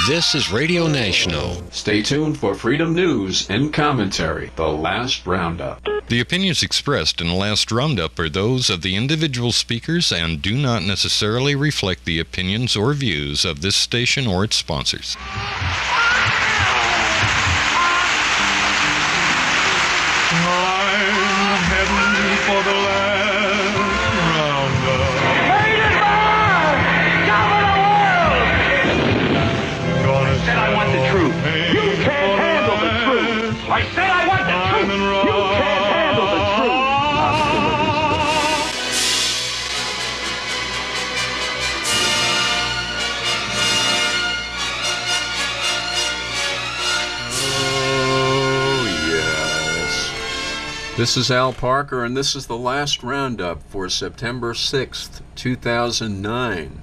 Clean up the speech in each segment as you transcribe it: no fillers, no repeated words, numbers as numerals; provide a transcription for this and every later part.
This is Radio National. Stay tuned for Freedom News and Commentary, The Last Roundup. The opinions expressed in the last roundup are those of the individual speakers and do not necessarily reflect the opinions or views of this station or its sponsors. I'm heading for the last roundup. I said I want the truth. You can't handle the truth. I said I want the truth. You can't handle the truth. Oh, yes. This is Al Parker, and this is the last roundup for September 6th, 2009.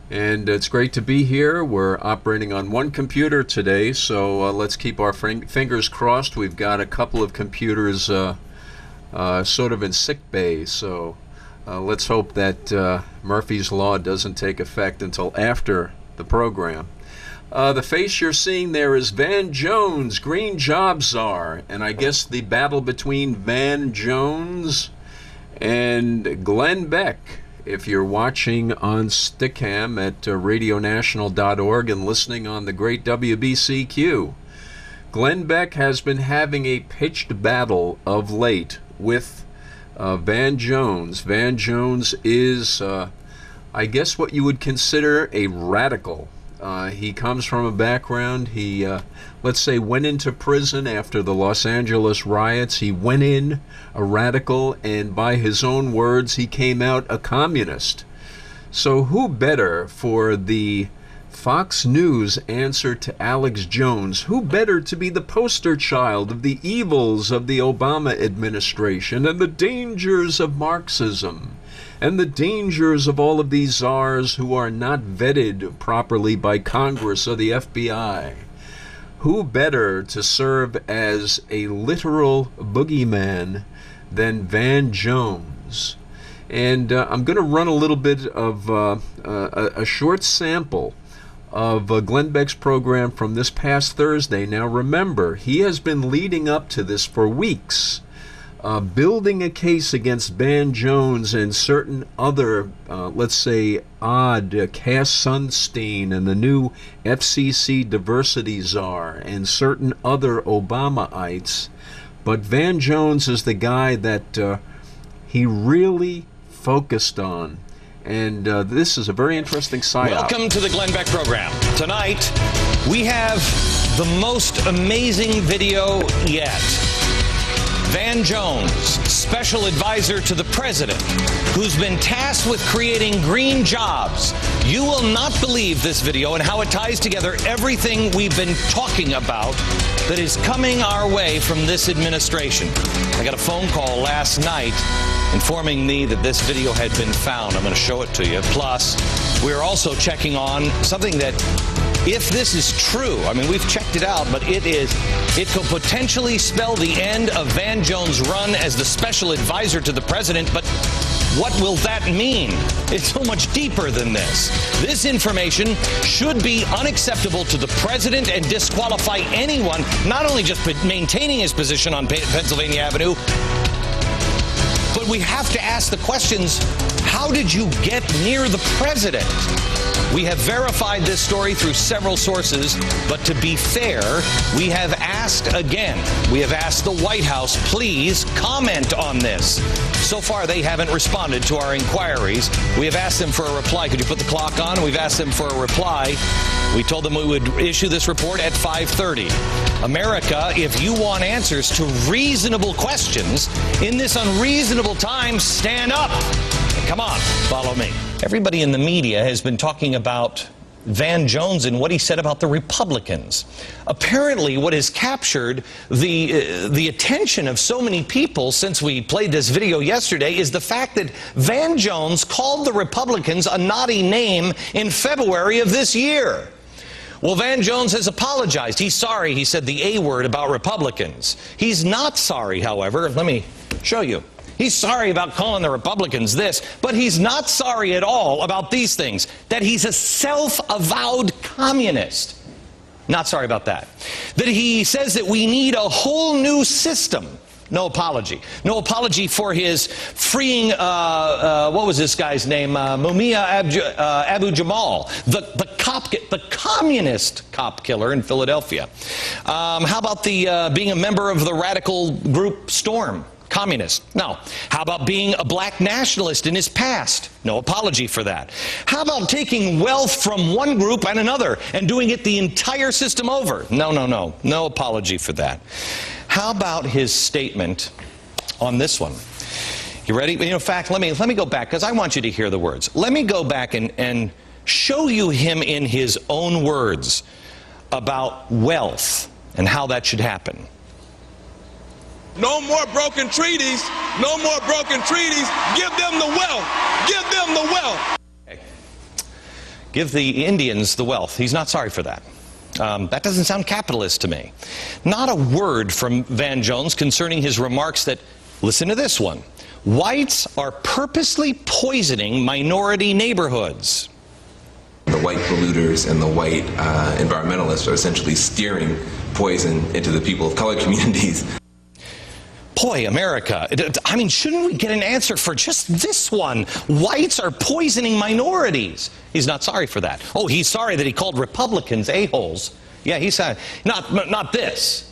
And it's great to be here. We're operating on one computer today, so let's keep our fingers crossed. We've got a couple of computers sort of in sick bay, so let's hope that Murphy's Law doesn't take effect until after the program. The face you're seeing there is Van Jones, Green Job Czar, and I guess the battle between Van Jones and Glenn Beck. If you're watching on Stickam at radionational.org and listening on the great WBCQ, Glenn Beck has been having a pitched battle of late with Van Jones. Van Jones is, I guess, what you would consider a radical. He comes from a background, he, let's say, went into prison after the Los Angeles riots. He went in a radical, and by his own words, he came out a communist. So who better for the Fox News answer to Alex Jones? Who better to be the poster child of the evils of the Obama administration and the dangers of Marxism? And the dangers of all of these czars who are not vetted properly by Congress or the FBI. Who better to serve as a literal boogeyman than Van Jones? And I'm going to run a little bit of a short sample of Glenn Beck's program from this past Thursday. Now remember, he has been leading up to this for weeks. Building a case against Van Jones and certain other, let's say, odd, Cass Sunstein and the new FCC diversity czar and certain other Obamaites. But Van Jones is the guy that he really focused on. And this is a very interesting psyop. Welcome to the Glenn Beck program. Tonight, we have the most amazing video yet. Van Jones, special advisor to the president, who's been tasked with creating green jobs. You will not believe this video and how it ties together everything we've been talking about that is coming our way from this administration. I got a phone call last night informing me that this video had been found. I'm going to show it to you. Plus, we're also checking on something that, if this is true, I mean, we've checked it out, but it could potentially spell the end of Van Jones' run as the special advisor to the president. But what will that mean? It's so much deeper than this. This information should be unacceptable to the president and disqualify anyone, not only just maintaining his position on Pennsylvania Avenue, but we have to ask the questions, how did you get near the president? We have verified this story through several sources, but to be fair, we have asked again. We have asked the White House, please comment on this. So far, they haven't responded to our inquiries. We have asked them for a reply. Could you put the clock on? We've asked them for a reply. We told them we would issue this report at 5:30. America, if you want answers to reasonable questions in this unreasonable time, stand up. Come on, follow me. Everybody in the media has been talking about Van Jones and what he said about the Republicans. Apparently, what has captured the attention of so many people since we played this video yesterday is the fact that Van Jones called the Republicans a naughty name in February of this year. Well, Van Jones has apologized. He's sorry he said the A word about Republicans. He's not sorry, however. Let me show you. He's sorry about calling the Republicans this, but he's not sorry at all about these things, that he's a self-avowed communist. Not sorry about that. That he says that we need a whole new system. No apology. No apology for his freeing, what was this guy's name? Mumia Abu Jamal, the communist cop killer in Philadelphia. How about the being a member of the radical group Storm? Communist. No. How about being a black nationalist in his past? No apology for that. How about taking wealth from one group and another and doing it the entire system over? No, no, no. No apology for that. How about his statement on this one? You ready? In fact, let me go back, because I want you to hear the words. Let me go back and show you him in his own words about wealth and how that should happen. No more broken treaties. No more broken treaties. Give them the wealth. Give them the wealth. Okay. Give the Indians the wealth. He's not sorry for that. That doesn't sound capitalist to me. Not a word from Van Jones concerning his remarks that, listen to this one, whites are purposely poisoning minority neighborhoods. The white polluters and the white environmentalists are essentially steering poison into the people of color communities. Boy, America, I mean, shouldn't we get an answer for just this one? Whites are poisoning minorities. He's not sorry for that. Oh, he's sorry that he called Republicans a-holes. Yeah, he's not this.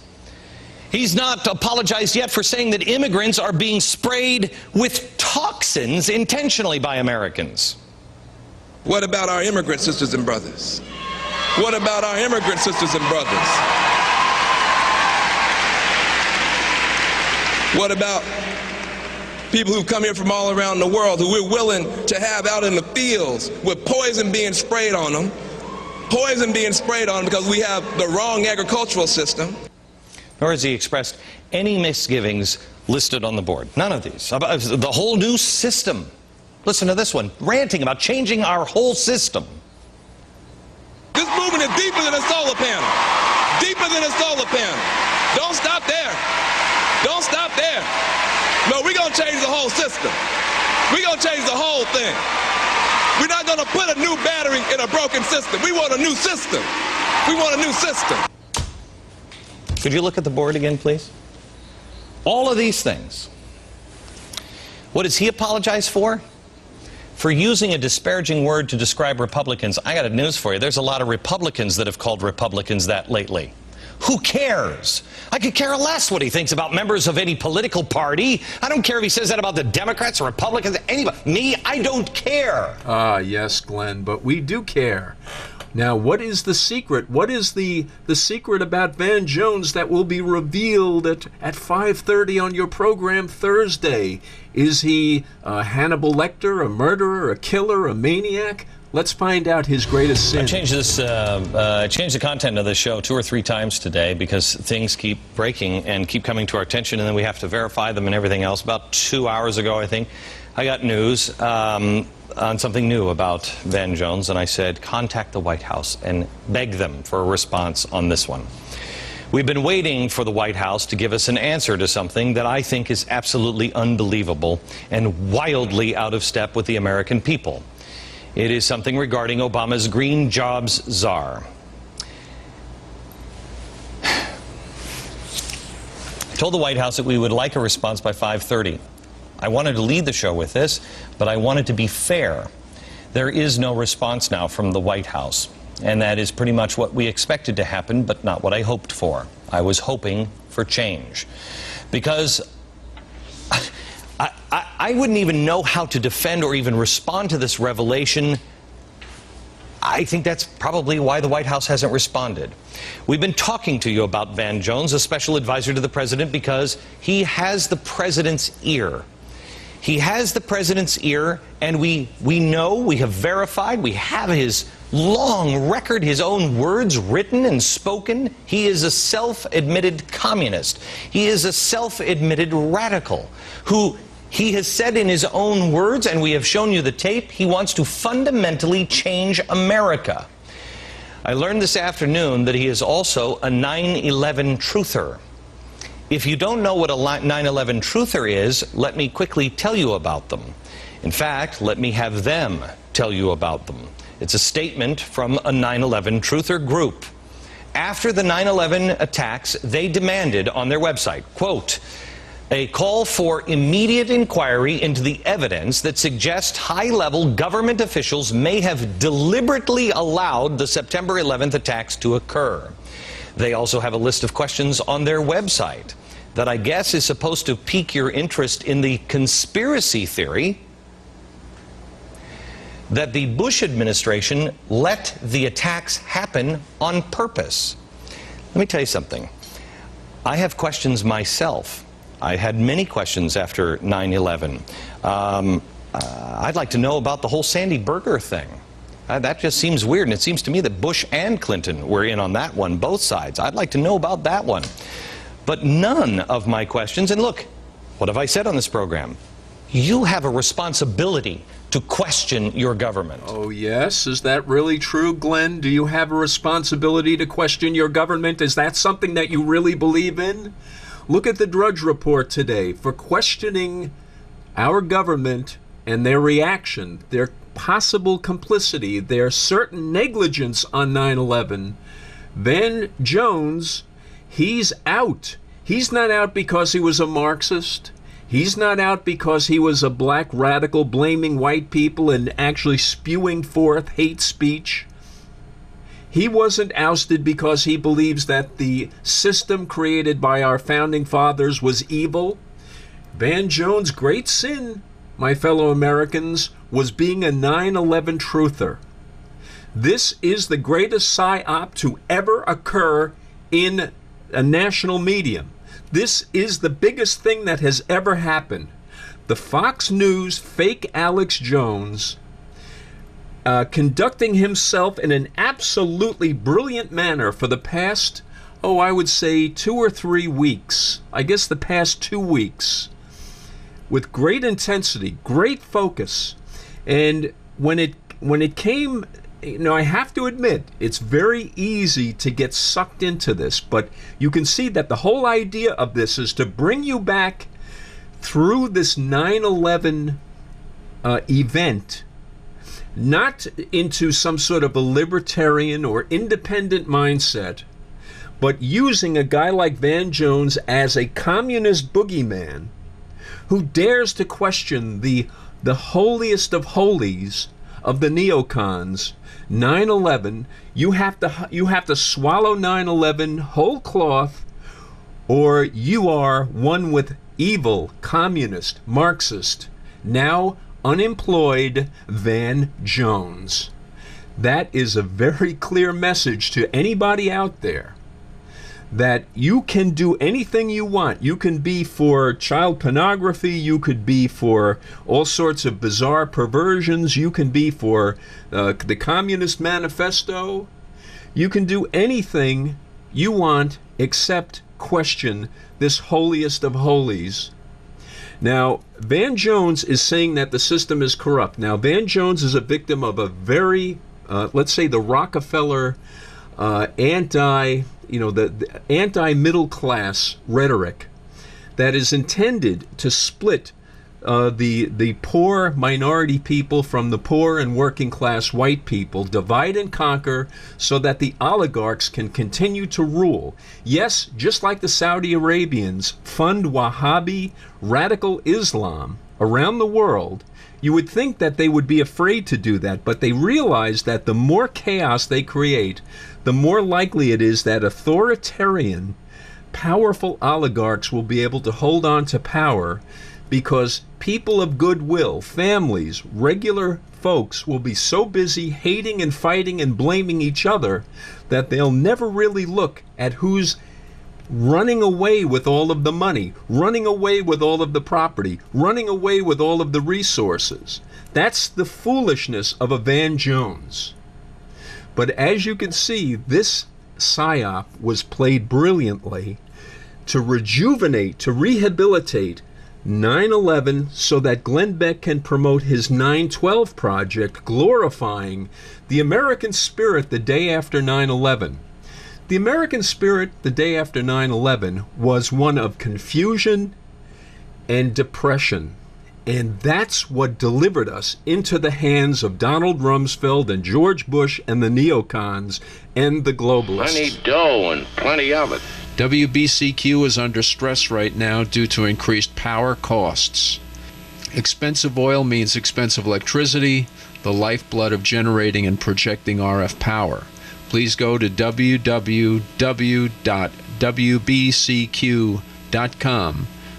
He's not apologized yet for saying that immigrants are being sprayed with toxins intentionally by Americans. What about our immigrant sisters and brothers? What about our immigrant sisters and brothers? What about people who come here from all around the world who we're willing to have out in the fields with poison being sprayed on them? Poison being sprayed on them because we have the wrong agricultural system. Nor has he expressed any misgivings listed on the board. None of these. About the whole new system. Listen to this one, ranting about changing our whole system. This movement is deeper than a solar panel. Deeper than a solar panel. Don't stop there. Don't stop there. No, we're going to change the whole system. We're going to change the whole thing. We're not going to put a new battery in a broken system. We want a new system. We want a new system. Could you look at the board again, please? All of these things. What does he apologize for? For using a disparaging word to describe Republicans. I got news for you. There's a lot of Republicans that have called Republicans that lately. Who cares? I could care less what he thinks about members of any political party. I don't care if he says that about the Democrats or Republicans, anybody. Me, I don't care. Ah, yes, Glenn, but we do care. Now, what is the secret? What is the secret about Van Jones that will be revealed at 5:30 on your program Thursday? Is he a Hannibal Lecter, a murderer, a killer, a maniac? Let's find out his greatest sin. I changed the content of the show 2 or 3 times today because things keep breaking and keep coming to our attention, and then we have to verify them and everything else. About 2 hours ago, I think, I got news on something new about Van Jones, and I said, contact the White House and beg them for a response on this one. We've been waiting for the White House to give us an answer to something that I think is absolutely unbelievable and wildly out of step with the American people. It is something regarding Obama's green jobs czar. I told the White House that we would like a response by 5:30. I wanted to lead the show with this, but I wanted to be fair. There is no response now from the White House, and that is pretty much what we expected to happen, but not what I hoped for. I was hoping for change, because I wouldn't even know how to defend or even respond to this revelation. I think that's probably why the White House hasn't responded. We've been talking to you about Van Jones, a special advisor to the president, because he has the president's ear. He has the president's ear, and we know, we have verified, we have his long record, his own words written and spoken. He is a self-admitted communist. He is a self-admitted radical who, he has said in his own words, and we have shown you the tape, he wants to fundamentally change America. I learned this afternoon that he is also a 9/11 truther. If you don't know what a 9/11 truther is, let me quickly tell you about them. In fact, let me have them tell you about them. It's a statement from a 9/11 truther group. After the 9/11 attacks, they demanded on their website, quote, a call for immediate inquiry into the evidence that suggests high-level government officials may have deliberately allowed the September 11th attacks to occur. They also have a list of questions on their website that I guess is supposed to pique your interest in the conspiracy theory that the Bush administration let the attacks happen on purpose. Let me tell you something. I have questions myself. I had many questions after 9/11. I'd like to know about the whole Sandy Berger thing. That just seems weird, and it seems to me that Bush and Clinton were in on that one, both sides. I'd like to know about that one. But none of my questions, and look, what have I said on this program? You have a responsibility to question your government. Oh, yes? Is that really true, Glenn? Do you have a responsibility to question your government? Is that something that you really believe in? Look at the Drudge Report today for questioning our government and their reaction, their possible complicity, their certain negligence on 9/11. Van Jones, he's out. He's not out because he was a Marxist. He's not out because he was a black radical blaming white people and actually spewing forth hate speech. He wasn't ousted because he believes that the system created by our founding fathers was evil. Van Jones' great sin, my fellow Americans, was being a 9/11 truther. This is the greatest psyop to ever occur in a national medium. This is the biggest thing that has ever happened. The Fox News fake Alex Jones conducting himself in an absolutely brilliant manner for the past, I would say 2 or 3 weeks. I guess the past 2 weeks. With great intensity, great focus. And when it came, I have to admit, it's very easy to get sucked into this, but you can see that the whole idea of this is to bring you back through this 9/11 event, not into some sort of a libertarian or independent mindset, but using a guy like Van Jones as a communist boogeyman who dares to question the holiest of holies of the neocons. 9/11, you have to swallow 9/11 whole cloth, or you are one with evil, communist, Marxist, now unemployed Van Jones. That is a very clear message to anybody out there that you can do anything you want. You can be for child pornography, you could be for all sorts of bizarre perversions, you can be for the Communist Manifesto. You can do anything you want except question this holiest of holies. Now, Van Jones is saying that the system is corrupt. Now, Van Jones is a victim of a very, let's say, the Rockefeller the anti-middle class rhetoric that is intended to split the poor minority people from the poor and working class white people, divide and conquer so that the oligarchs can continue to rule. Yes, just like the Saudi Arabians fund Wahhabi radical Islam around the world, you would think that they would be afraid to do that, but they realize that the more chaos they create, the more likely it is that authoritarian, powerful oligarchs will be able to hold on to power, because people of goodwill, families, regular folks will be so busy hating and fighting and blaming each other that they'll never really look at who's running away with all of the money, running away with all of the property, running away with all of the resources. That's the foolishness of a Van Jones. But as you can see, this psyop was played brilliantly to rejuvenate, to rehabilitate 9/11 so that Glenn Beck can promote his 9/12 project, glorifying the American spirit the day after 9/11. The American spirit the day after 9/11 was one of confusion and depression. And that's what delivered us into the hands of Donald Rumsfeld and George Bush and the neocons and the globalists. Plenty dough and plenty of it. WBCQ is under stress right now due to increased power costs. Expensive oil means expensive electricity, the lifeblood of generating and projecting RF power. Please go to www.wbcq.com.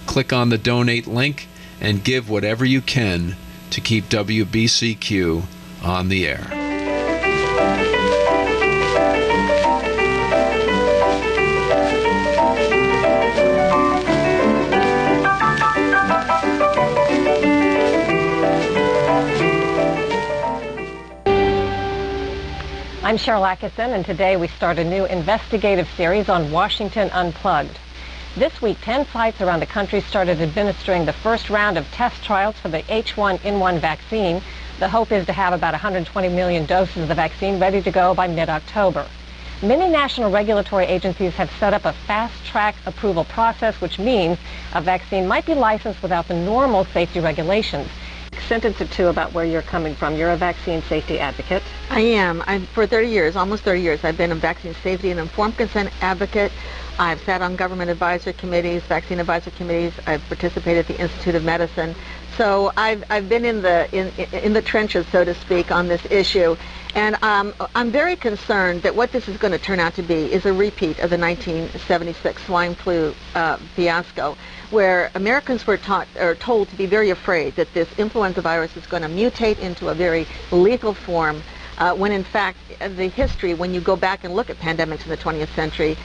Click on the donate link and give whatever you can to keep WBCQ on the air. I'm Cheryl Atkinson, and today we start a new investigative series on Washington Unplugged. This week, 10 sites around the country started administering the first round of test trials for the H1N1 vaccine. The hope is to have about 120 million doses of the vaccine ready to go by mid-October. Many national regulatory agencies have set up a fast-track approval process, which means a vaccine might be licensed without the normal safety regulations. Sentence or two about where you're coming from. You're a vaccine safety advocate. I am. For 30 years, almost 30 years, I've been a vaccine safety and informed consent advocate. I've sat on government advisory committees, vaccine advisory committees. I've participated at the Institute of Medicine. So I've been in the trenches, so to speak, on this issue. And I'm very concerned that what this is going to turn out to be is a repeat of the 1976 swine flu fiasco, where Americans were told to be very afraid that this influenza virus is going to mutate into a very lethal form, when in fact the history, when you go back and look at pandemics in the 20th century,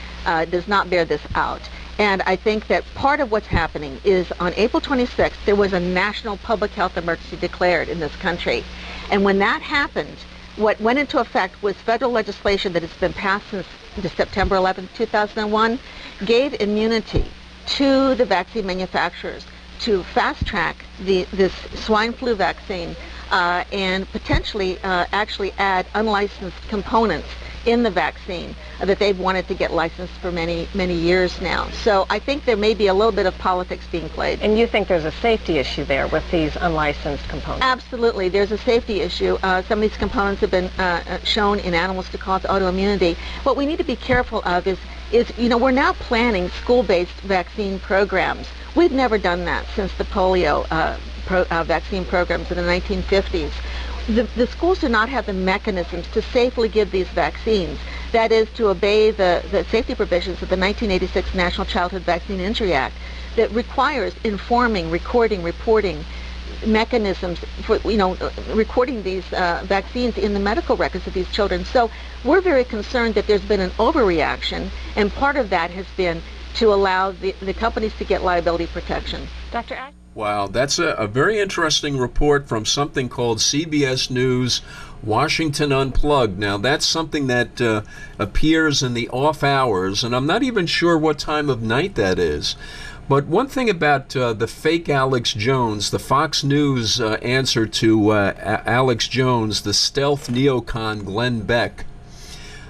does not bear this out. And I think that part of what's happening is on April 26th, there was a national public health emergency declared in this country. And when that happened, what went into effect was federal legislation that has been passed since September 11, 2001, gave immunity to the vaccine manufacturers to fast-track this swine flu vaccine and potentially actually add unlicensed components in the vaccine that they've wanted to get licensed for many, many years now. So I think there may be a little bit of politics being played. And you think there's a safety issue there with these unlicensed components? Absolutely. There's a safety issue. Some of these components have been shown in animals to cause autoimmunity. What we need to be careful of is we're now planning school-based vaccine programs. We've never done that since the polio vaccine programs in the 1950s. The schools do not have the mechanisms to safely give these vaccines. That is, to obey the safety provisions of the 1986 National Childhood Vaccine Injury Act that requires informing, recording, reporting mechanisms for, recording these vaccines in the medical records of these children. So we're very concerned that there's been an overreaction, and part of that has been to allow the companies to get liability protection. Dr. Ack? Wow, that's a very interesting report from something called CBS News Washington Unplugged. Now, that's something that appears in the off hours, and I'm not even sure what time of night that is. But one thing about the fake Alex Jones, the Fox News answer to Alex Jones, the stealth neocon Glenn Beck,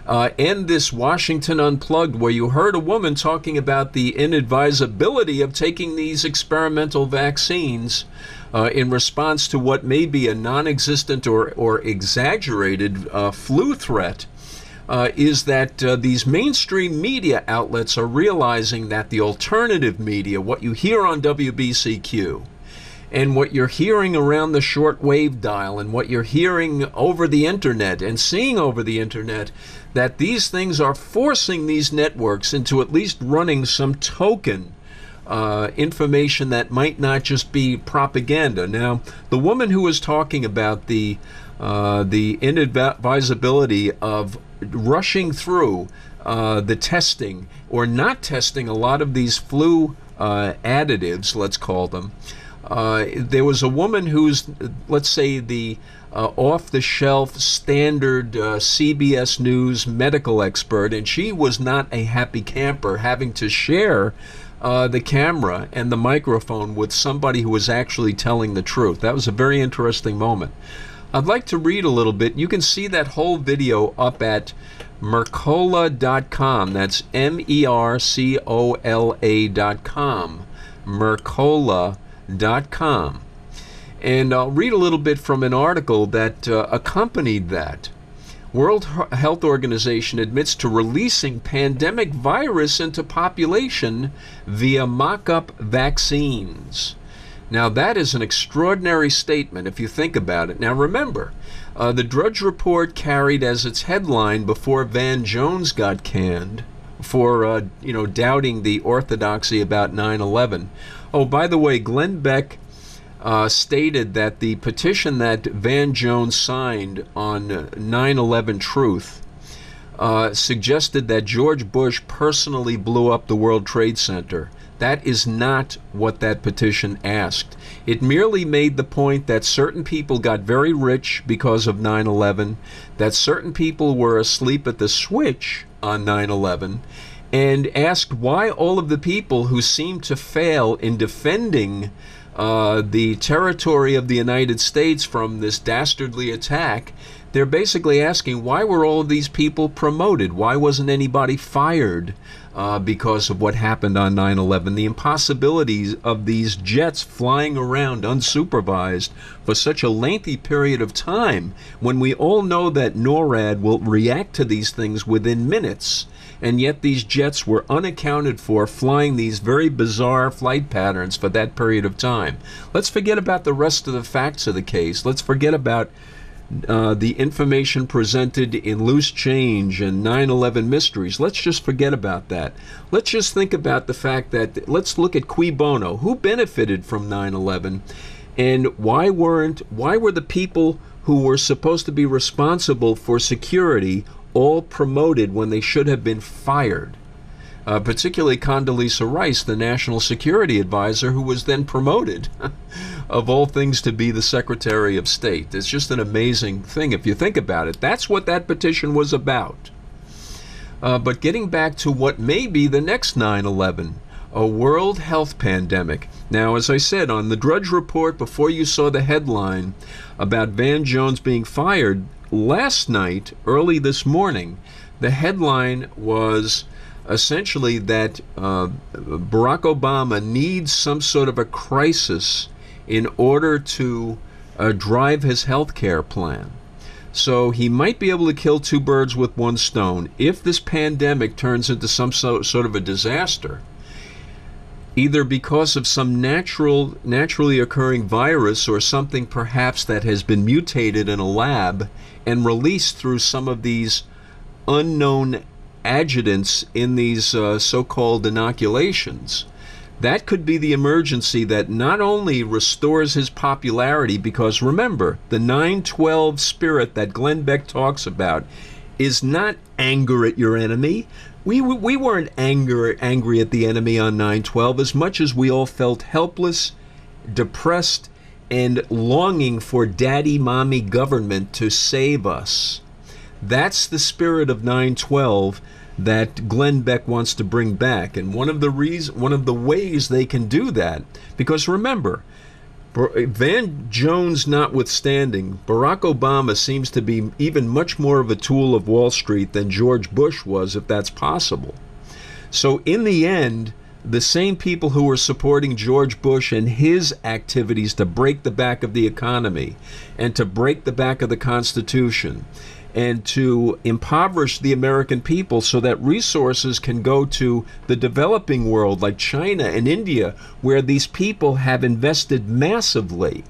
and this Washington Unplugged, where you heard a woman talking about the inadvisability of taking these experimental vaccines in response to what may be a non-existent or exaggerated flu threat, is that these mainstream media outlets are realizing that the alternative media, what you hear on WBCQ, and what you're hearing around the shortwave dial, and what you're hearing over the internet and seeing over the internet, that these things are forcing these networks into at least running some token information that might not just be propaganda. Now, the woman who was talking about the inadvisability of rushing through the testing or not testing a lot of these flu additives, let's call them. There was a woman who's, let's say, the off-the-shelf standard CBS News medical expert, and she was not a happy camper having to share the camera and the microphone with somebody who was actually telling the truth. That was a very interesting moment. I'd like to read a little bit. You can see that whole video up at Mercola.com. That's Mercola.com. Mercola.com. And I'll read a little bit from an article that accompanied that. World Health Organization admits to releasing pandemic virus into population via mock-up vaccines. Now, that is an extraordinary statement if you think about it. Now, remember, the Drudge Report carried as its headline before Van Jones got canned for, doubting the orthodoxy about 9/11. Oh, by the way, Glenn Beck stated that the petition that Van Jones signed on 9/11 Truth suggested that George Bush personally blew up the World Trade Center. That is not what that petition asked. It merely made the point that certain people got very rich because of 9/11, that certain people were asleep at the switch on 9/11, and asked why all of the people who seemed to fail in defending the territory of the United States from this dastardly attack, they're basically asking, why were all of these people promoted? Why wasn't anybody fired because of what happened on 9/11? The impossibilities of these jets flying around unsupervised for such a lengthy period of time, when we all know that NORAD will react to these things within minutes. And yet these jets were unaccounted for, flying these very bizarre flight patterns for that period of time. Let's forget about the rest of the facts of the case. Let's forget about the information presented in Loose Change and 9/11 Mysteries. Let's just forget about that. Let's just think about the fact that, let's look at cui bono. Who benefited from 9/11? And why were the people who were supposed to be responsible for security all promoted when they should have been fired? Particularly Condoleezza Rice, the National Security Advisor, who was then promoted, of all things, to be the Secretary of State. It's just an amazing thing if you think about it. That's what that petition was about. But getting back to what may be the next 9/11, a world health pandemic. Now, as I said, on the Drudge Report, before you saw the headline about Van Jones being fired, last night, early this morning, the headline was essentially that Barack Obama needs some sort of a crisis in order to drive his health care plan. So he might be able to kill two birds with one stone. If this pandemic turns into some sort of a disaster, either because of some naturally occurring virus, or something perhaps that has been mutated in a lab and released through some of these unknown adjuvants in these so-called inoculations, that could be the emergency that not only restores his popularity, because remember, the 9/12 spirit that Glenn Beck talks about is not anger at your enemy. We weren't angry at the enemy on 9/12 as much as we all felt helpless, depressed, and longing for daddy, mommy government to save us. That's the spirit of 9/12 that Glenn Beck wants to bring back. And one of the ways they can do that, because remember, Van Jones notwithstanding, Barack Obama seems to be even much more of a tool of Wall Street than George Bush was, if that's possible. So in the end, the same people who were supporting George Bush and his activities to break the back of the economy and to break the back of the Constitution and to impoverish the American people so that resources can go to the developing world like China and India, where these people have invested massively.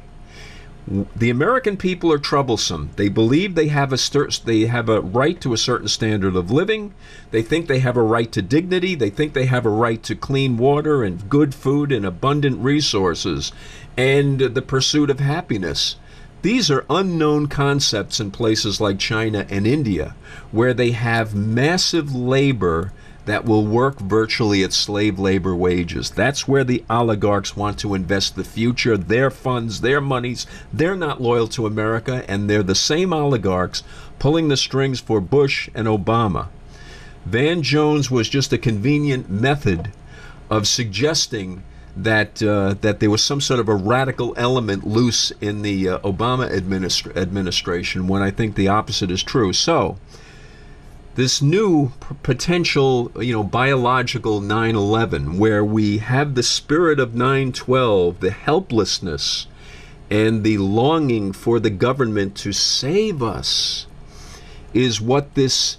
The American people are troublesome. They believe they have a right to a certain standard of living. They think they have a right to dignity. They think they have a right to clean water and good food and abundant resources and the pursuit of happiness. These are unknown concepts in places like China and India, where they have massive labor that will work virtually at slave labor wages. That's where the oligarchs want to invest the future, their funds, their monies. They're not loyal to America, and they're the same oligarchs pulling the strings for Bush and Obama. Van Jones was just a convenient method of suggesting that there was some sort of a radical element loose in the Obama administration, when I think the opposite is true. So this new potential, biological 9/11, where we have the spirit of 9/12, the helplessness and the longing for the government to save us, is what this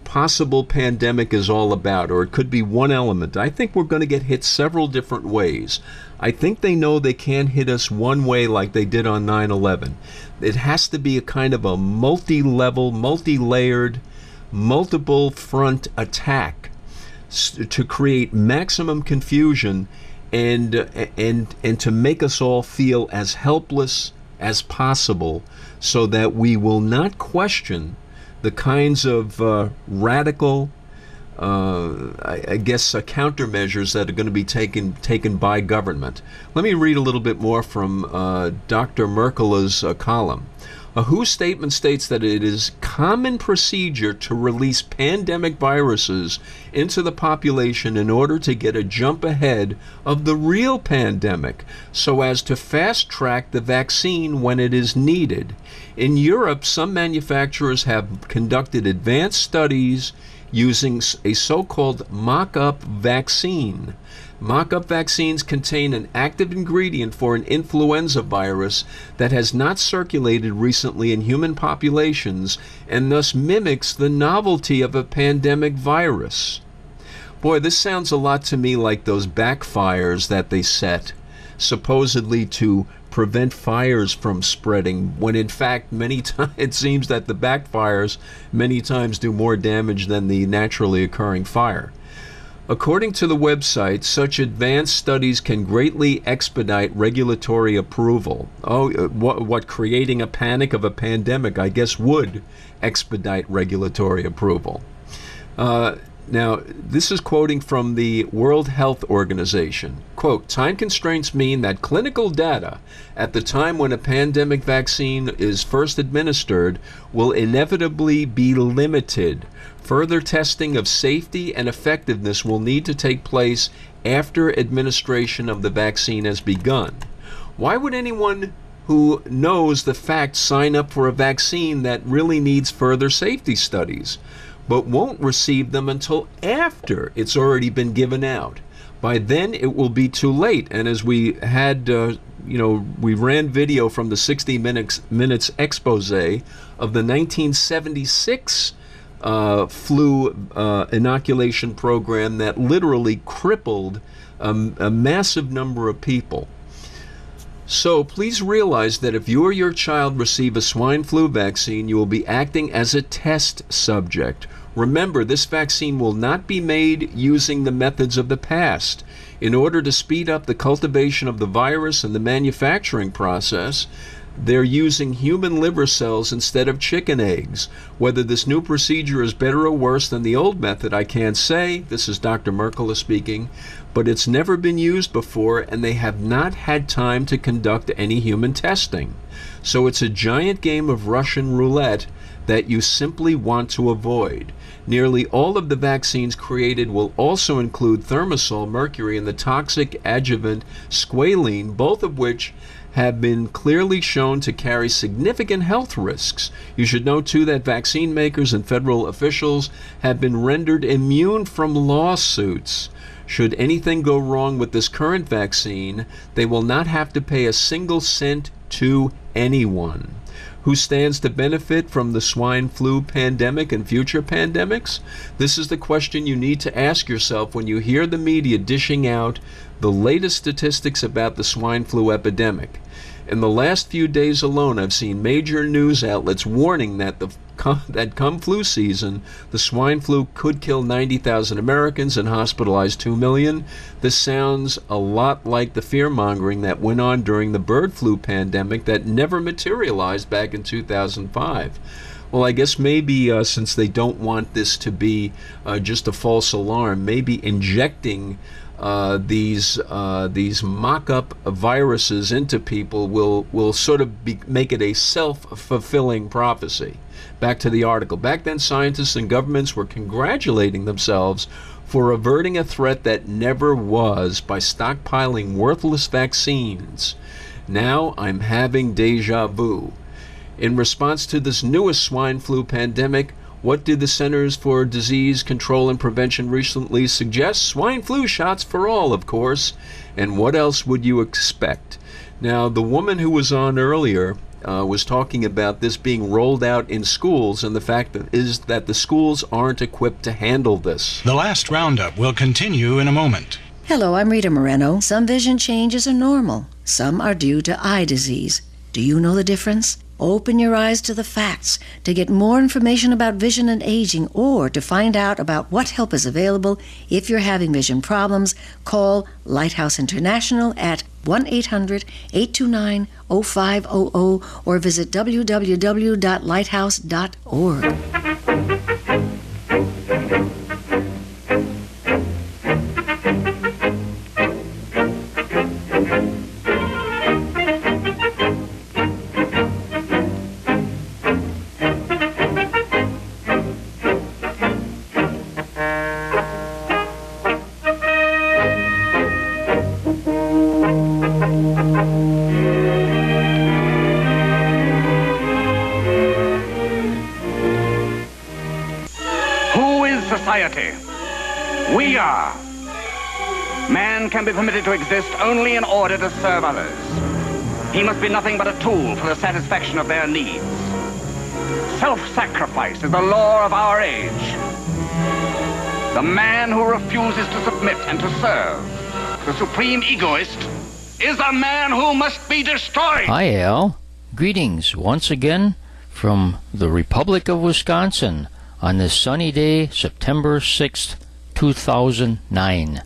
possible pandemic is all about, or it could be one element. I think we're going to get hit several different ways. I think they know they can't hit us one way like they did on 9/11. It has to be a kind of a multi-level, multi-layered, multiple front attack to create maximum confusion and to make us all feel as helpless as possible, so that we will not question the kinds of radical, countermeasures that are going to be taken by government. Let me read a little bit more from Dr. Merkele's column. A WHO statement states that it is common procedure to release pandemic viruses into the population in order to get a jump ahead of the real pandemic, so as to fast-track the vaccine when it is needed. In Europe, some manufacturers have conducted advanced studies using a so-called mock-up vaccine. Mock-up vaccines contain an active ingredient for an influenza virus that has not circulated recently in human populations and thus mimics the novelty of a pandemic virus. Boy, this sounds a lot to me like those backfires that they set, supposedly to prevent fires from spreading, when in fact many times it seems that the backfires many times do more damage than the naturally occurring fire. According to the website, such advanced studies can greatly expedite regulatory approval. What creating a panic of a pandemic, I guess, would expedite regulatory approval. Now, this is quoting from the World Health Organization. Quote, time constraints mean that clinical data at the time when a pandemic vaccine is first administered will inevitably be limited. Further testing of safety and effectiveness will need to take place after administration of the vaccine has begun. Why would anyone who knows the facts sign up for a vaccine that really needs further safety studies, but won't receive them until after it's already been given out? By then, it will be too late. And as we had, we ran video from the 60 minutes expose of the 1976 flu inoculation program that literally crippled a massive number of people. So please realize that if you or your child receive a swine flu vaccine, you will be acting as a test subject. Remember, this vaccine will not be made using the methods of the past. In order to speed up the cultivation of the virus and the manufacturing process, they're using human liver cells instead of chicken eggs. Whether this new procedure is better or worse than the old method, I can't say. This is Dr. Merkele speaking. But it's never been used before, and they have not had time to conduct any human testing. So it's a giant game of Russian roulette that you simply want to avoid. Nearly all of the vaccines created will also include thimerosal, mercury, and the toxic adjuvant squalene, both of which have been clearly shown to carry significant health risks. You should know, too, that vaccine makers and federal officials have been rendered immune from lawsuits. Should anything go wrong with this current vaccine, they will not have to pay a single cent to anyone. Who stands to benefit from the swine flu pandemic and future pandemics? This is the question you need to ask yourself when you hear the media dishing out the latest statistics about the swine flu epidemic. In the last few days alone, I've seen major news outlets warning that come flu season, the swine flu could kill 90,000 Americans and hospitalize 2 million. This sounds a lot like the fear-mongering that went on during the bird flu pandemic that never materialized back in 2005. Well, I guess maybe since they don't want this to be just a false alarm, maybe injecting these mock-up viruses into people will sort of make it a self-fulfilling prophecy. Back to the article. Back then, scientists and governments were congratulating themselves for averting a threat that never was by stockpiling worthless vaccines. Now I'm having deja vu. In response to this newest swine flu pandemic, What did the Centers for Disease Control and Prevention recently suggest? Swine flu shots for all, of course. And what else would you expect? Now, the woman who was on earlier was talking about this being rolled out in schools, and the fact is that the schools aren't equipped to handle this. The last roundup will continue in a moment. Hello, I'm Rita Moreno. Some vision changes are normal. Some are due to eye disease. Do you know the difference? Open your eyes to the facts. To get more information about vision and aging, or to find out about what help is available if you're having vision problems, call Lighthouse International at 1-800-829-0500 or visit www.lighthouse.org. We are. Man can be permitted to exist only in order to serve others. He must be nothing but a tool for the satisfaction of their needs. Self-sacrifice is the law of our age. The man who refuses to submit and to serve, the supreme egoist, is a man who must be destroyed. Hi, Al. Greetings once again from the Republic of Wisconsin on this sunny day, September 6th, 2009.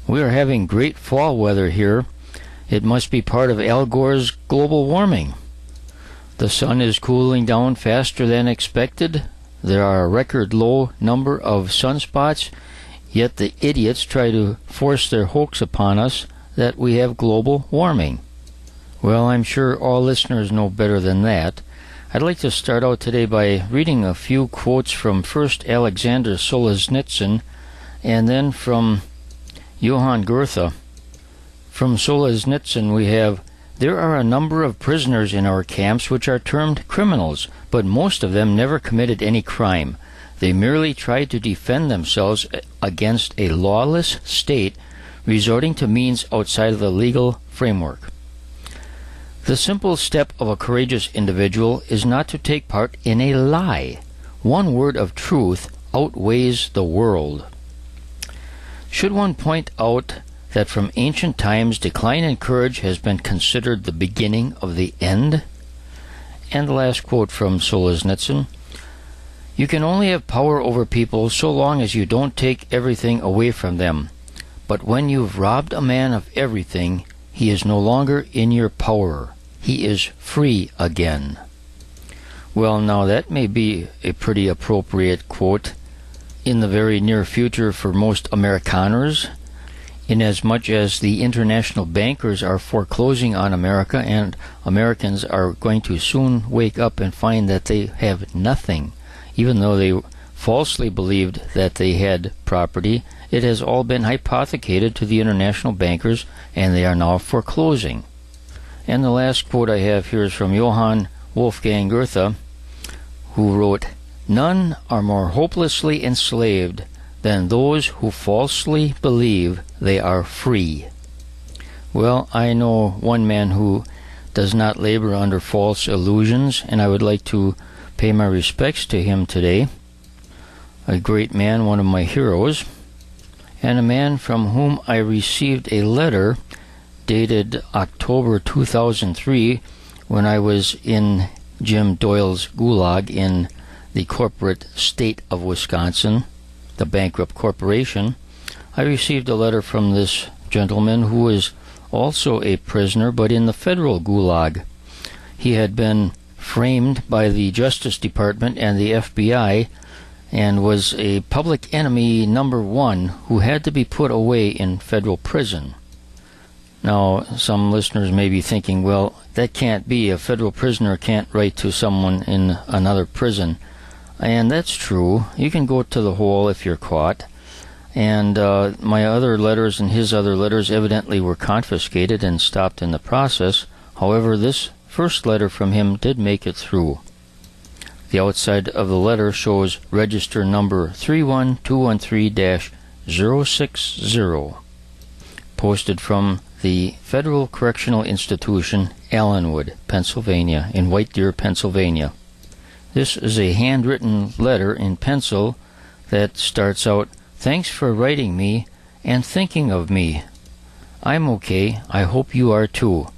We are having great fall weather here. It must be part of Al Gore's global warming. The sun is cooling down faster than expected. There are a record low number of sunspots, yet the idiots try to force their hoax upon us that we have global warming. Well, I'm sure all listeners know better than that. I'd like to start out today by reading a few quotes from first Alexander Solzhenitsyn and then from Johann Goethe. From Solzhenitsyn we have, "There are a number of prisoners in our camps which are termed criminals, but most of them never committed any crime. They merely tried to defend themselves against a lawless state, resorting to means outside of the legal framework. The simple step of a courageous individual is not to take part in a lie. One word of truth outweighs the world. Should one point out that from ancient times decline in courage has been considered the beginning of the end?" And the last quote from Solzhenitsyn, "You can only have power over people so long as you don't take everything away from them. But when you've robbed a man of everything, he is no longer in your power. He is free again." Well, now that may be a pretty appropriate quote in the very near future for most Amerikaners, inasmuch as the international bankers are foreclosing on America, and Americans are going to soon wake up and find that they have nothing. Even though they falsely believed that they had property, it has all been hypothecated to the international bankers, and they are now foreclosing. And the last quote I have here is from Johann Wolfgang Goethe, who wrote, "None are more hopelessly enslaved than those who falsely believe they are free." Well, I know one man who does not labor under false illusions, and I would like to pay my respects to him today. A great man, one of my heroes, and a man from whom I received a letter dated October 2003 when I was in Jim Doyle's gulag in the corporate state of Wisconsin, the bankrupt corporation. I received a letter from this gentleman who is also a prisoner, but in the federal gulag. He had been framed by the Justice Department and the FBI and was a public enemy number one who had to be put away in federal prison. Now, some listeners may be thinking, well, that can't be. A federal prisoner can't write to someone in another prison. And that's true. You can go to the hole if you're caught. And my other letters and his other letters evidently were confiscated and stopped in the process. However, this first letter from him did make it through. The outside of the letter shows register number 31213-060, posted from the Federal Correctional Institution, Allenwood, Pennsylvania, in White Deer, Pennsylvania. This is a handwritten letter in pencil that starts out, "Thanks for writing me and thinking of me. I'm okay. I hope you are too.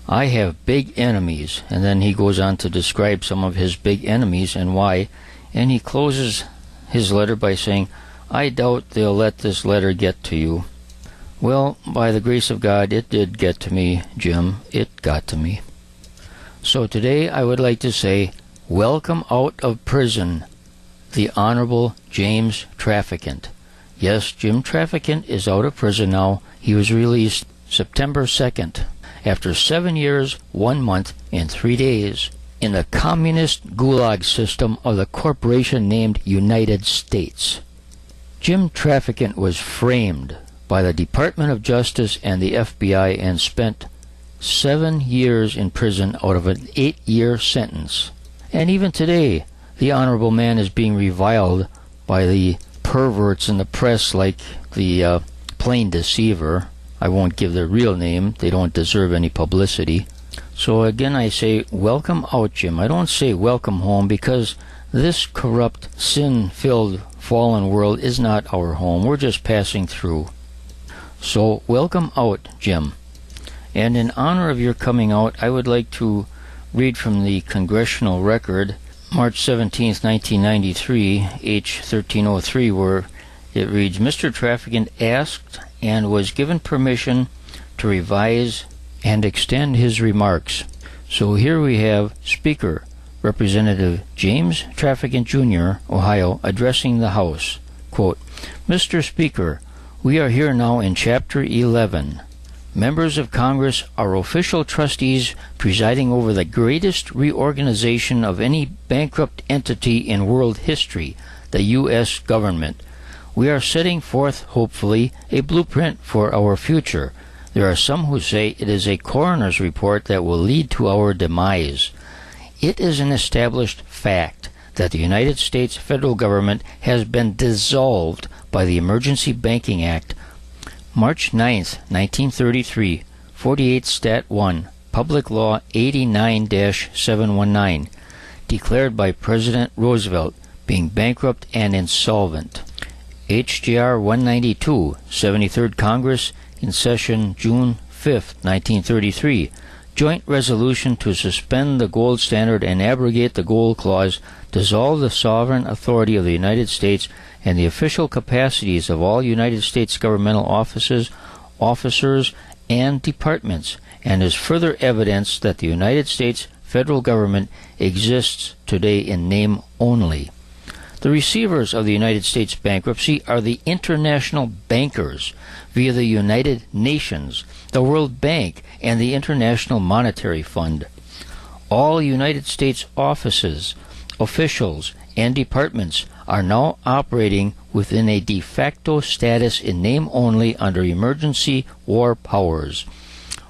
I have big enemies," and then he goes on to describe some of his big enemies and why, and he closes his letter by saying, "I doubt they'll let this letter get to you." Well, by the grace of God, it did get to me, Jim. It got to me. So today I would like to say, welcome out of prison, the Honorable James Traficant. Yes, Jim Traficant is out of prison now. He was released September 2nd, after 7 years, 1 month, and 3 days in the communist gulag system of the corporation named United States. Jim Traficant was framed by the Department of Justice and the FBI and spent 7 years in prison out of an 8-year sentence. And even today, the honorable man is being reviled by the perverts in the press like the Plain Deceiver. I won't give their real name. They don't deserve any publicity. So again I say, welcome out, Jim. I don't say welcome home, because this corrupt, sin-filled, fallen world is not our home. We're just passing through. So welcome out, Jim. And in honor of your coming out, I would like to read from the Congressional Record, March 17th, 1993, H 1303, where it reads, Mr. Traficant asked and was given permission to revise and extend his remarks. So here we have Speaker Representative James Traficant Jr., Ohio, addressing the House. Quote, Mr. Speaker, we are here now in Chapter 11. Members of Congress are official trustees presiding over the greatest reorganization of any bankrupt entity in world history, the U.S. government. We are setting forth, hopefully, a blueprint for our future. There are some who say it is a coroner's report that will lead to our demise. It is an established fact that the United States federal government has been dissolved by the Emergency Banking Act, March 9th, 1933, 48 Stat 1, Public Law 89-719, declared by President Roosevelt, being bankrupt and insolvent. HJR 192, 73rd Congress, in session June 5th, 1933, joint resolution to suspend the gold standard and abrogate the gold clause, dissolve the sovereign authority of the United States and the official capacities of all United States governmental officers, and departments, and is further evidence that the United States federal government exists today in name only. The receivers of the United States bankruptcy are the international bankers via the United Nations, the World Bank, and the International Monetary Fund. All United States offices, officials, and departments are now operating within a de facto status in name only under emergency war powers.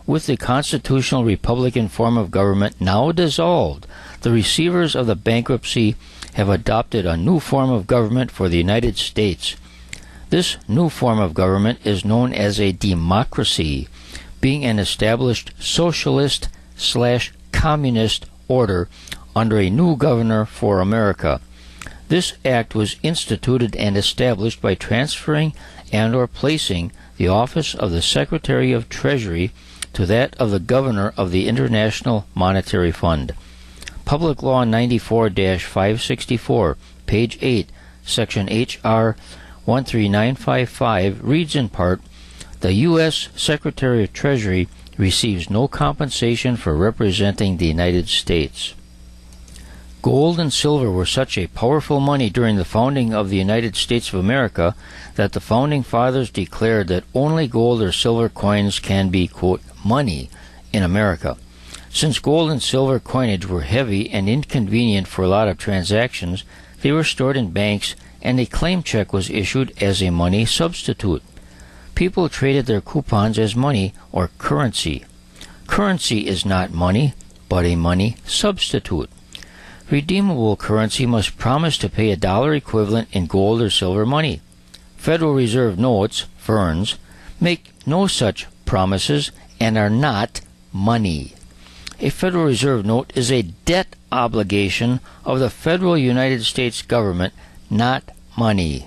With the constitutional Republican form of government now dissolved, the receivers of the bankruptcy have adopted a new form of government for the United States. This new form of government is known as a democracy, being an established socialist/communist order under a new governor for America. This act was instituted and established by transferring and or placing the office of the Secretary of Treasury to that of the Governor of the International Monetary Fund. Public Law 94-564, page 8, section H.R. 13955 reads in part, the U.S. Secretary of Treasury receives no compensation for representing the United States. Gold and silver were such a powerful money during the founding of the United States of America that the Founding Fathers declared that only gold or silver coins can be, quote, money in America. Since gold and silver coinage were heavy and inconvenient for a lot of transactions, they were stored in banks and a claim check was issued as a money substitute. People traded their coupons as money or currency. Currency is not money, but a money substitute. Redeemable currency must promise to pay a dollar equivalent in gold or silver money. Federal Reserve notes, FERNs, make no such promises and are not money. A Federal Reserve note is a debt obligation of the federal United States government, not money.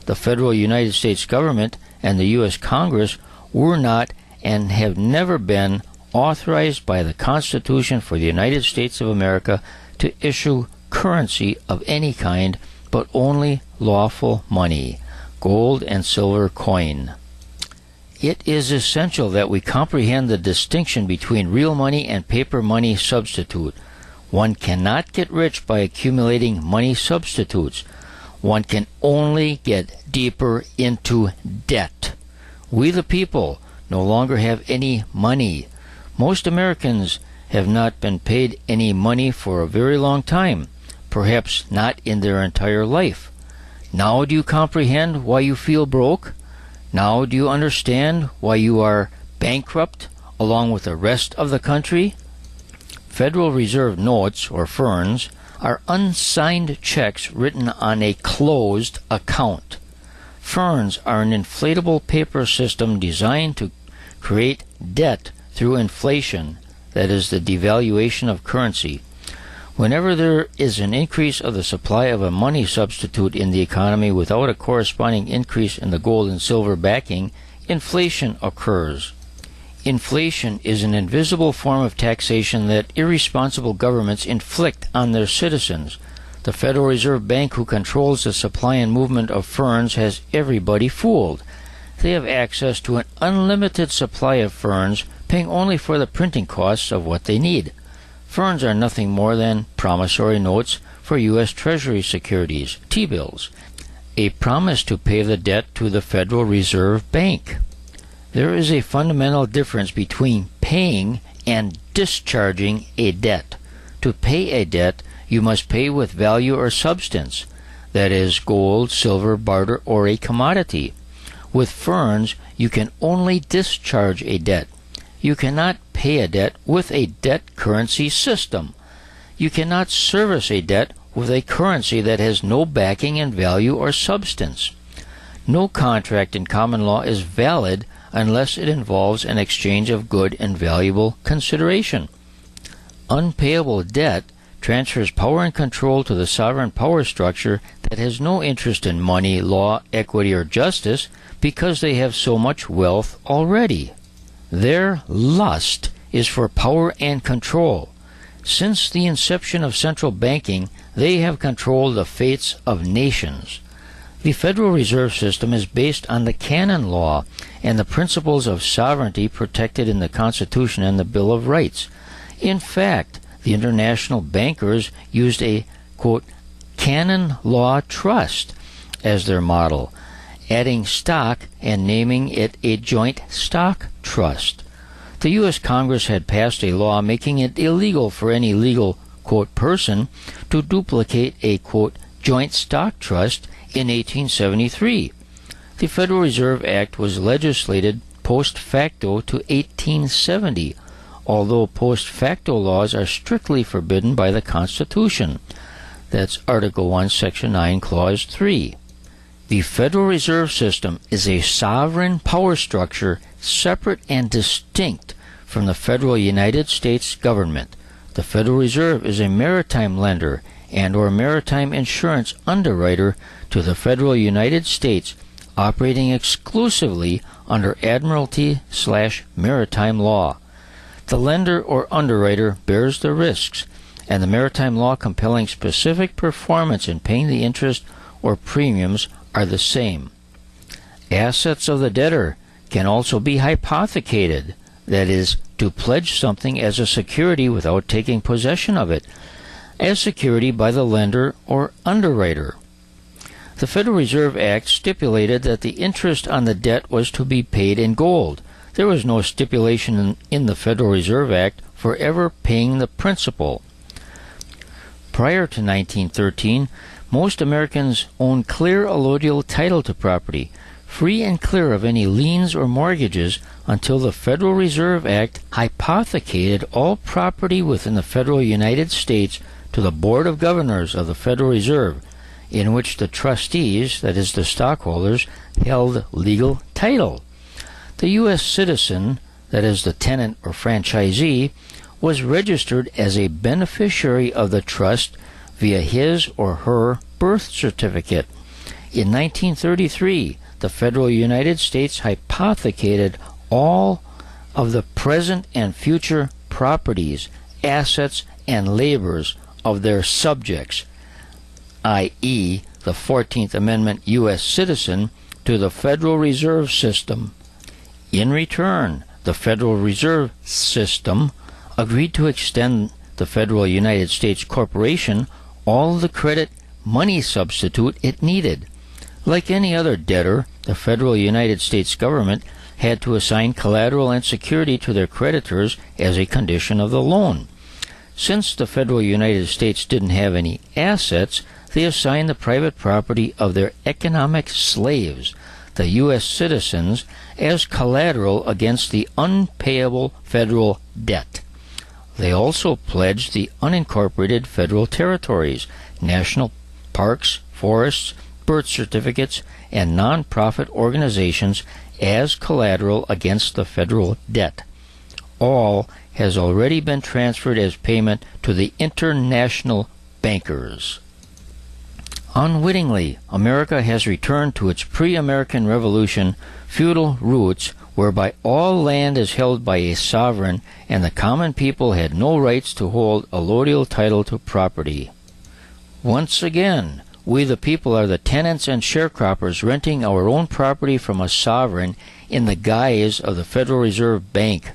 The federal United States government and the U.S. Congress were not and have never been authorized by the Constitution for the United States of America to issue currency of any kind, but only lawful money, gold and silver coin. It is essential that we comprehend the distinction between real money and paper money substitute. One cannot get rich by accumulating money substitutes. One can only get deeper into debt. We the people no longer have any money. Most Americans have not been paid any money for a very long time, perhaps not in their entire life. Now do you comprehend why you feel broke? Now do you understand why you are bankrupt along with the rest of the country? Federal Reserve notes, or FERNs, are unsigned checks written on a closed account. FERNs are an inflatable paper system designed to create debt through inflation, that is, the devaluation of currency. Whenever there is an increase of the supply of a money substitute in the economy without a corresponding increase in the gold and silver backing, inflation occurs. Inflation is an invisible form of taxation that irresponsible governments inflict on their citizens. The Federal Reserve Bank, who controls the supply and movement of FERNs, has everybody fooled. They have access to an unlimited supply of FERNs, paying only for the printing costs of what they need. FERNs are nothing more than promissory notes for U.S. Treasury securities, T-bills, a promise to pay the debt to the Federal Reserve Bank. There is a fundamental difference between paying and discharging a debt. To pay a debt, you must pay with value or substance, that is, gold, silver, barter, or a commodity. With FERNs, you can only discharge a debt. You cannot pay a debt with a debt currency system. You cannot service a debt with a currency that has no backing in value or substance. No contract in common law is valid unless it involves an exchange of good and valuable consideration. Unpayable debt transfers power and control to the sovereign power structure that has no interest in money, law, equity, or justice because they have so much wealth already. Their lust is for power and control. Since the inception of central banking, they have controlled the fates of nations. The Federal Reserve System is based on the canon law and the principles of sovereignty protected in the Constitution and the Bill of Rights. In fact, the international bankers used a, quote, canon law trust as their model, adding stock and naming it a joint stock trust. The U.S. Congress had passed a law making it illegal for any legal, quote, person to duplicate a, quote, joint stock trust in 1873. The Federal Reserve Act was legislated post facto to 1870, although post facto laws are strictly forbidden by the Constitution. That's Article 1, Section 9, Clause 3. The Federal Reserve System is a sovereign power structure separate and distinct from the federal United States government. The Federal Reserve is a maritime lender and or maritime insurance underwriter to the federal United States, operating exclusively under Admiralty/maritime law. The lender or underwriter bears the risks, and the maritime law compelling specific performance in paying the interest or premiums are the same. Assets of the debtor can also be hypothecated, that is, to pledge something as a security without taking possession of it, as security by the lender or underwriter. The Federal Reserve Act stipulated that the interest on the debt was to be paid in gold. There was no stipulation in the Federal Reserve Act for ever paying the principal. Prior to 1913, most Americans owned clear allodial title to property, free and clear of any liens or mortgages, until the Federal Reserve Act hypothecated all property within the federal United States to the Board of Governors of the Federal Reserve, in which the trustees, that is the stockholders, held legal title. The U.S. citizen, that is the tenant or franchisee, was registered as a beneficiary of the trust via his or her birth certificate. In 1933, the federal United States hypothecated all of the present and future properties, assets, and labors of their subjects, i.e., the 14th Amendment U.S. citizen, to the Federal Reserve System. In return, the Federal Reserve System agreed to extend the Federal United States Corporation all the credit money substitute it needed. Like any other debtor, the Federal United States government had to assign collateral and security to their creditors as a condition of the loan. Since the Federal United States didn't have any assets, they assigned the private property of their economic slaves, the U.S. citizens, as collateral against the unpayable federal debt. They also pledged the unincorporated federal territories, national parks, forests, birth certificates, and non-profit organizations as collateral against the federal debt. All has already been transferred as payment to the international bankers. Unwittingly, America has returned to its pre-American Revolution feudal roots, whereby all land is held by a sovereign and the common people had no rights to hold allodial title to property. Once again, we the people are the tenants and sharecroppers renting our own property from a sovereign in the guise of the Federal Reserve Bank.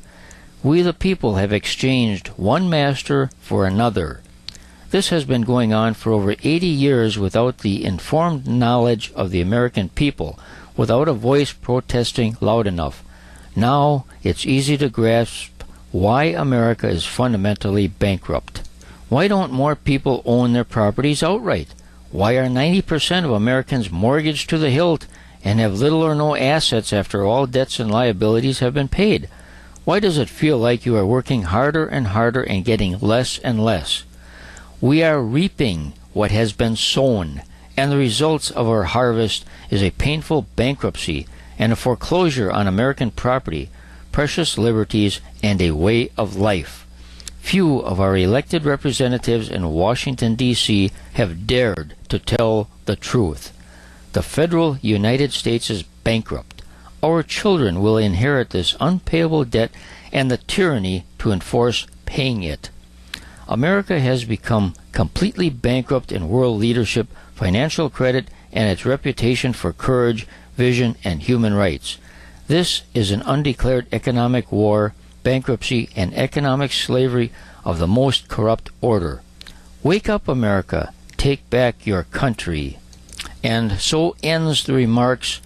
We the people have exchanged one master for another. This has been going on for over 80 years without the informed knowledge of the American people, without a voice protesting loud enough. Now it's easy to grasp why America is fundamentally bankrupt. Why don't more people own their properties outright? Why are 90% of Americans mortgaged to the hilt and have little or no assets after all debts and liabilities have been paid? Why does it feel like you are working harder and harder and getting less and less? We are reaping what has been sown, and the results of our harvest is a painful bankruptcy and a foreclosure on American property, precious liberties, and a way of life. Few of our elected representatives in Washington, D.C. have dared to tell the truth. The federal United States is bankrupt. Our children will inherit this unpayable debt and the tyranny to enforce paying it. America has become completely bankrupt in world leadership, financial credit, and its reputation for courage, vision, and human rights. This is an undeclared economic war, bankruptcy, and economic slavery of the most corrupt order. Wake up, America. Take back your country. And so ends the remarks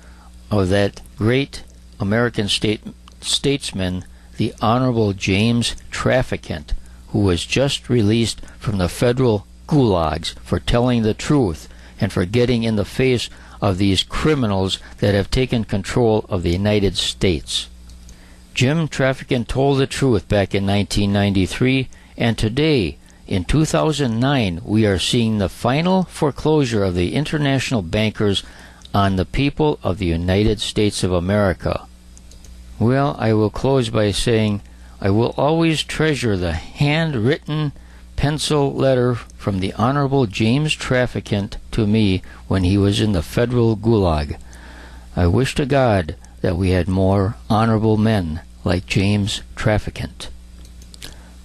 of that great American statesman, the Honorable James Traficant, who was just released from the federal gulags for telling the truth and for getting in the face of these criminals that have taken control of the United States. Jim Traficant told the truth back in 1993, and today, in 2009, we are seeing the final foreclosure of the international bankers on the people of the United States of America. Well, I will close by saying I will always treasure the handwritten pencil letter from the Honorable James Traficant to me when he was in the federal gulag. I wish to God that we had more honorable men like James Traficant.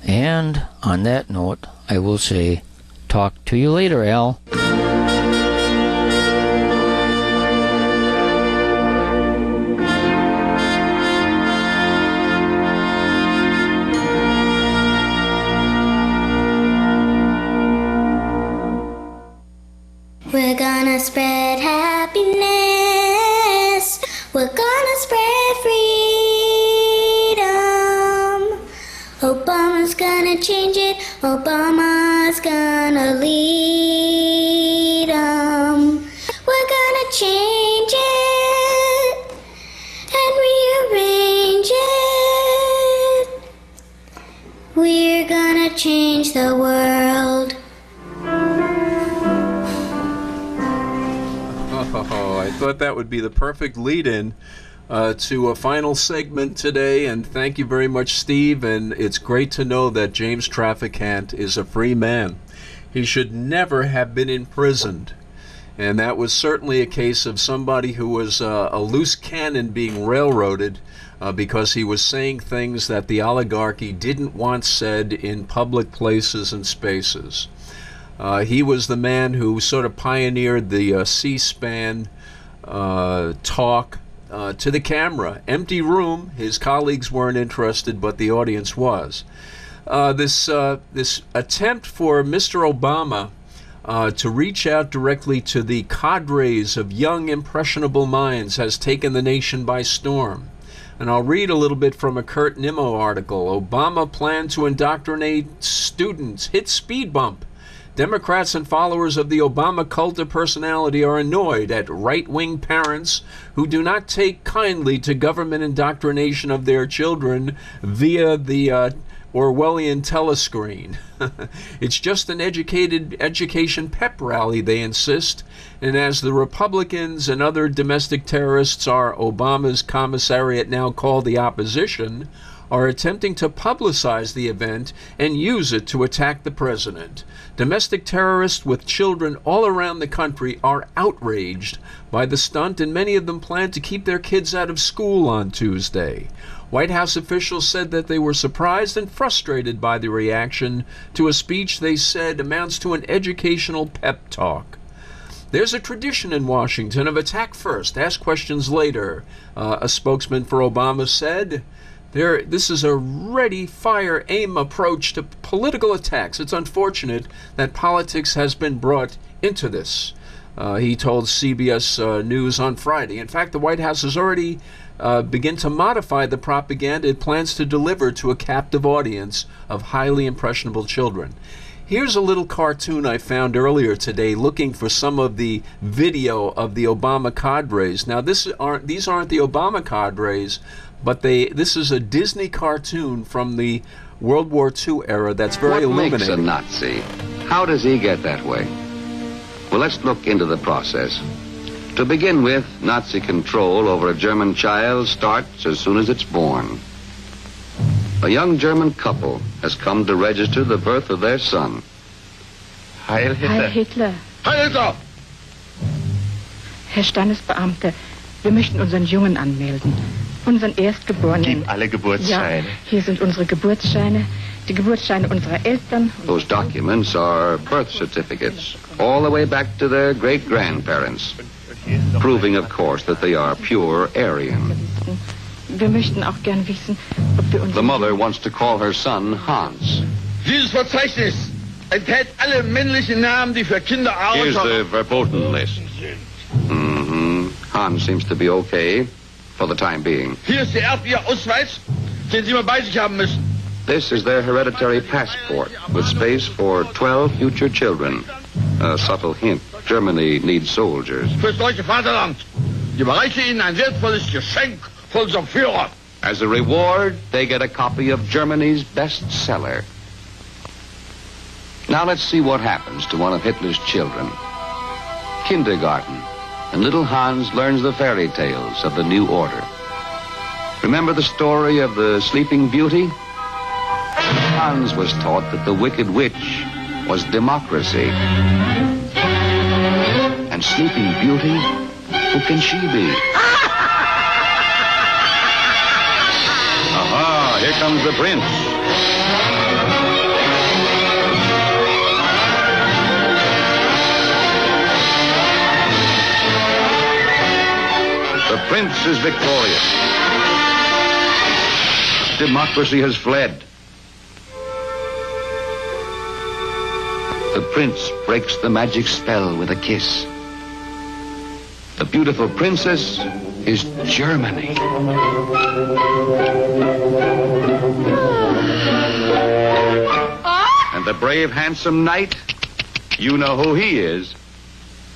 And on that note, I will say, talk to you later, Al. We're gonna spread happiness. We're gonna spread freedom. Obama's gonna change it. Obama's gonna lead 'em. We're gonna change it and rearrange it. We're gonna change the world. thought that would be the perfect lead-in to a final segment today, and thank you very much, Steve, and it's great to know that James Traficant is a free man. He should never have been imprisoned, and that was certainly a case of somebody who was a loose cannon being railroaded because he was saying things that the oligarchy didn't want said in public places and spaces. He was the man who sort of pioneered the C-SPAN talk to the camera. Empty room. His colleagues weren't interested, but the audience was. This attempt for Mr. Obama to reach out directly to the cadres of young, impressionable minds has taken the nation by storm. And I'll read a little bit from a Kurt Nimmo article. Obama planned to indoctrinate students. Hit speed bump. Democrats and followers of the Obama cult of personality are annoyed at right-wing parents who do not take kindly to government indoctrination of their children via the Orwellian telescreen. It's just an education pep rally, they insist. And as the Republicans and other domestic terrorists are Obama's commissariat now called the opposition, are attempting to publicize the event and use it to attack the president. Domestic terrorists with children all around the country are outraged by the stunt, and many of them plan to keep their kids out of school on Tuesday. White House officials said that they were surprised and frustrated by the reaction to a speech they said amounts to an educational pep talk. There's a tradition in Washington of attack first, ask questions later, a spokesman for Obama said. This is a ready, fire, aim approach to political attacks. It's unfortunate that politics has been brought into this, he told CBS News on Friday. In fact, the White House has already begun to modify the propaganda it plans to deliver to a captive audience of highly impressionable children. Here's a little cartoon I found earlier today looking for some of the video of the Obama cadres. Now, these aren't the Obama cadres, but this is a Disney cartoon from the World War II era that's very illuminating. What makes a Nazi? How does he get that way? Well, let's look into the process. To begin with, Nazi control over a German child starts as soon as it's born. A young German couple has come to register the birth of their son. Heil Hitler. Heil Hitler. Heil Hitler! Herr Standesbeamte, wir möchten unseren Jungen anmelden. Unseren Erstgeborenen. Gib alle Geburtsscheine. Ja, hier sind unsere Geburtsscheine, die Geburtsscheine unserer Eltern. Those documents are birth certificates, all the way back to their great-grandparents, proving, of course, that they are pure Aryan. Wir möchten auch gern wissen, ob wir The mother wants to call her son Hans. Dieses Verzeichnis enthält alle männlichen Namen, die für Kinder Here's the verboten list. Hans seems to be okay for the time being. Hier ist der erbliche Ausweis, den Sie mal bei sich haben müssen. This is their hereditary passport with space for 12 future children. A subtle hint. Germany needs soldiers. Fürs deutsche Vaterland. Ich überreiche Ihnen ein wertvolles Geschenk von unserem Führer. As a reward, they get a copy of Germany's bestseller. Now let's see what happens to one of Hitler's children. Kindergarten, and little Hans learns the fairy tales of the new order. Remember the story of the Sleeping Beauty? Hans was taught that the Wicked Witch was democracy. And Sleeping Beauty, who can she be? Aha, here comes the prince. The prince is victorious. Democracy has fled. The prince breaks the magic spell with a kiss. The beautiful princess is Germany. And the brave, handsome knight, you know who he is.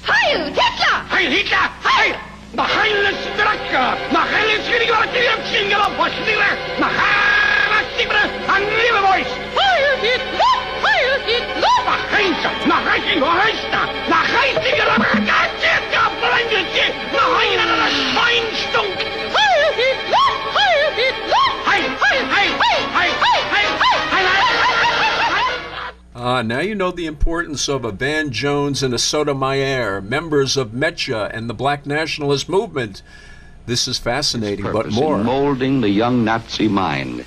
Heil Hitler! Heil Hitler! Heil! Heil Straka! Heil Skrigla! Heil Hitler! Heil Hitler! Heil Hitler! Ah, now you know the importance of a Van Jones and a Sotomayor, members of Metja and the Black Nationalist movement. This is fascinating, but more. In molding the young Nazi mind,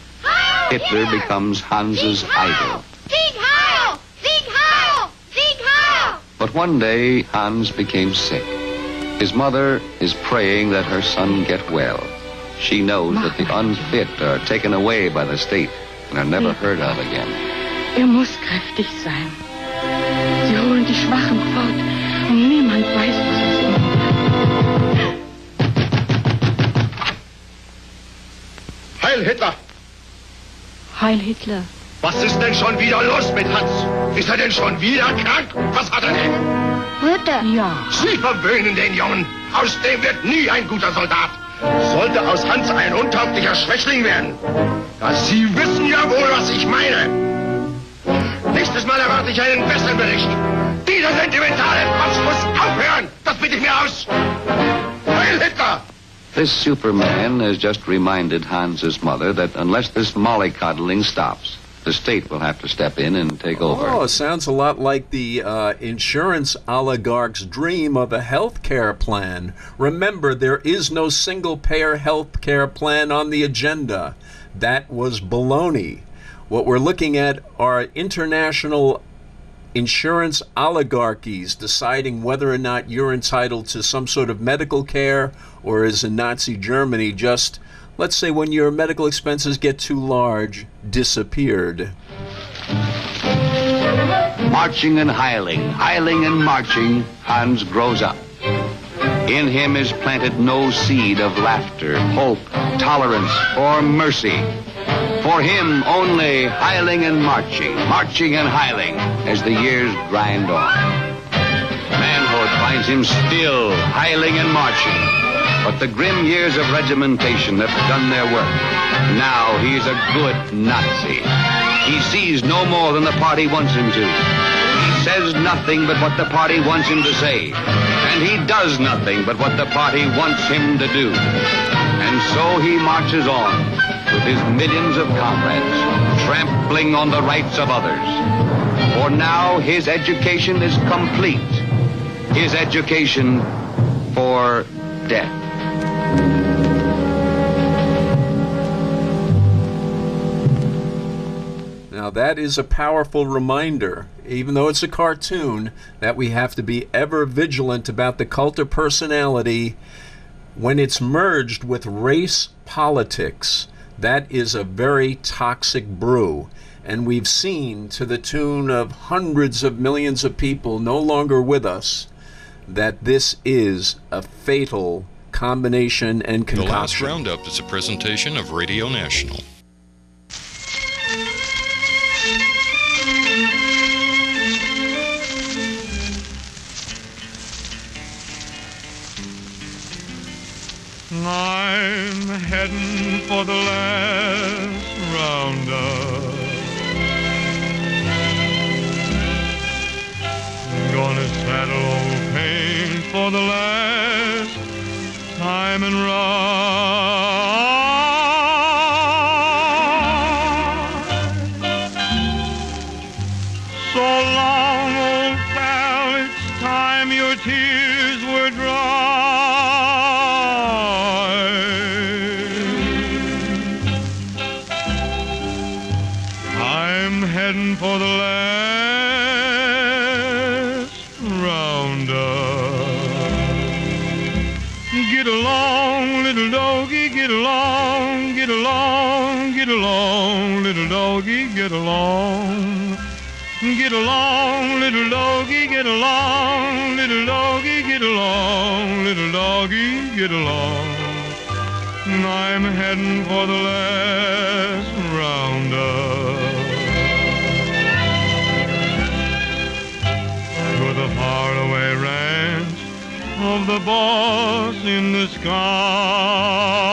Hitler becomes Hans's idol. Sieg Heil! Sieg Heil! Sieg Heil! But one day, Hans became sick. His mother is praying that her son get well. She knows that the unfit are taken away by the state and are never heard of again. Muss kräftig sein. Sie holen die Schwachen fort und niemand weiß, was aus ihnen wird. Heil Hitler! Heil Hitler. Was ist denn schon wieder los mit Hans? Ist er denn schon wieder krank? Was hat er denn? Mutter. Ja. Sie verwöhnen den Jungen. Aus dem wird nie ein guter Soldat. Sollte aus Hans ein untauglicher Schwächling werden. Ja, Sie wissen ja wohl, was ich meine. Nächstes Mal erwarte ich einen besseren Bericht. Dieser sentimentale Quatsch muss aufhören. Das bitte ich mir aus. Heil Hitler! This Superman has just reminded Hans's mother that unless this mollycoddling stops, the state will have to step in and take over. Oh, it sounds a lot like the insurance oligarch's dream of a health care plan. Remember, there is no single-payer health care plan on the agenda. That was baloney. What we're looking at are international insurance oligarchies deciding whether or not you're entitled to some sort of medical care, or as in Nazi Germany, just, let's say when your medical expenses get too large, disappeared. Marching and hiling and marching, Hans grows up. In him is planted no seed of laughter, hope, tolerance, or mercy. For him, only hiling and marching and hiling as the years grind on. Manhood finds him still hiling and marching, but the grim years of regimentation have done their work. Now he's a good Nazi. He sees no more than the party wants him to. He says nothing but what the party wants him to say. And he does nothing but what the party wants him to do. And so he marches on with his millions of comrades, trampling on the rights of others. For now his education is complete. His education for death. Now that is a powerful reminder, even though it's a cartoon, that we have to be ever vigilant about the cult of personality when it's merged with race politics. That is a very toxic brew. And we've seen, to the tune of hundreds of millions of people no longer with us, that this is a fatal combination and concoction. The last Roundup is a presentation of Radio National. I'm heading for the last roundup. Gonna saddle old Pain for the last time and ride. So long, old pal, it's time your tears were dry. Heading for the last roundup. Get along, little doggy, get along, get along, get along, little doggy, get along. Get along, little doggy, get along, little doggy, get along, little doggy, get along. I'm heading for the last roundup. The faraway ranch of the boss in the sky.